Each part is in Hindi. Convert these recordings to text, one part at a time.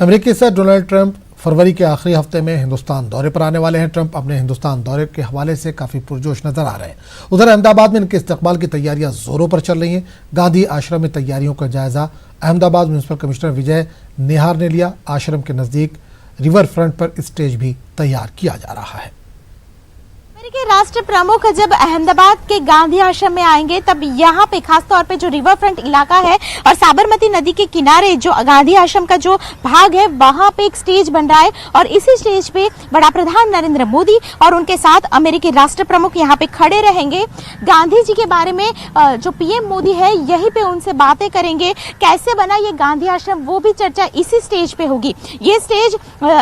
अमेरिकी सदर डोनाल्ड ट्रंप फरवरी के आखिरी हफ्ते में हिंदुस्तान दौरे पर आने वाले हैं। ट्रंप अपने हिंदुस्तान दौरे के हवाले से काफी पुरजोश नजर आ रहे हैं। उधर अहमदाबाद में इनके इस्तकबाल की तैयारियां जोरों पर चल रही हैं। गांधी आश्रम में तैयारियों का जायजा अहमदाबाद म्युनिसिपल कमिश्नर विजय नेहार ने लिया। आश्रम के नजदीक रिवर फ्रंट पर स्टेज भी तैयार किया जा रहा है। अमेरिकी राष्ट्र प्रमुख जब अहमदाबाद के गांधी आश्रम में आएंगे तब यहाँ पे खास तौर पे जो रिवर फ्रंट इलाका है और साबरमती नदी के किनारे जो गांधी आश्रम का जो भाग है वहां पे एक स्टेज बन रहा है और इसी स्टेज पे बड़ा प्रधान नरेंद्र मोदी और उनके साथ अमेरिकी राष्ट्र प्रमुख यहाँ पे खड़े रहेंगे। गांधी जी के बारे में जो पीएम मोदी है यहीं पे उनसे बातें करेंगे। कैसे बना ये गांधी आश्रम वो भी चर्चा इसी स्टेज पे होगी। ये स्टेज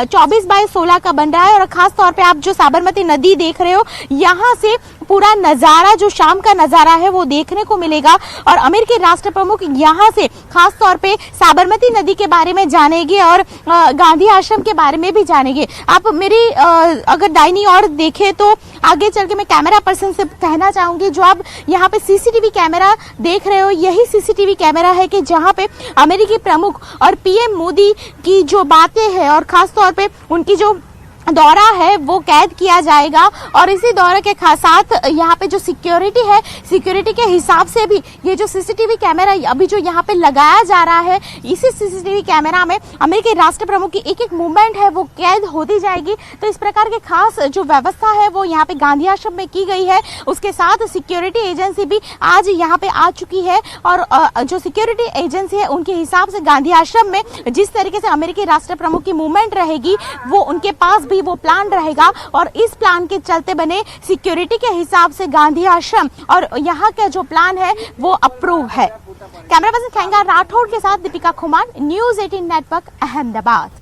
24x16 का बन रहा है और खास तौर पे आप जो साबरमती नदी देख रहे हो यहाँ से पूरा नजारा जो शाम का नजारा है वो देखने को मिलेगा और अमेरिकी राष्ट्र प्रमुख यहाँ से खास तौर पे साबरमती नदी के बारे में जानेंगे और गांधी आश्रम के बारे में भी जानेंगे। आप मेरी अगर दाहिनी ओर देखें तो आगे चल के मैं कैमरा पर्सन से कहना चाहूंगी जो आप यहाँ पे सीसीटीवी कैमरा देख रहे हो यही सीसीटीवी कैमरा है कि जहाँ पे अमेरिकी प्रमुख और पीएम मोदी की जो बातें हैं और खास तौर पे उनकी जो दौरा है वो कैद किया जाएगा और इसी दौरे के साथ यहाँ पे जो सिक्योरिटी है सिक्योरिटी के हिसाब से भी ये जो सीसीटीवी कैमरा अभी जो यहाँ पे लगाया जा रहा है इसी सीसीटीवी कैमरा में अमेरिकी राष्ट्र प्रमुख की एक एक मूवमेंट है वो कैद होती जाएगी। तो इस प्रकार के खास जो व्यवस्था है वो यहाँ पे गांधी आश्रम में की गई है। उसके साथ सिक्योरिटी एजेंसी भी आज यहाँ पे आ चुकी है और जो सिक्योरिटी एजेंसी है उनके हिसाब से गांधी आश्रम में जिस तरीके से अमेरिकी राष्ट्र प्रमुख की मूवमेंट रहेगी वो उनके पास भी वो प्लान रहेगा और इस प्लान के चलते बने सिक्योरिटी के हिसाब से गांधी आश्रम और यहाँ का जो प्लान है वो अप्रूव है। कैमरा पर्सन खैंगा राठौड़ के साथ दीपिका खुमान, न्यूज़ 18 नेटवर्क, अहमदाबाद।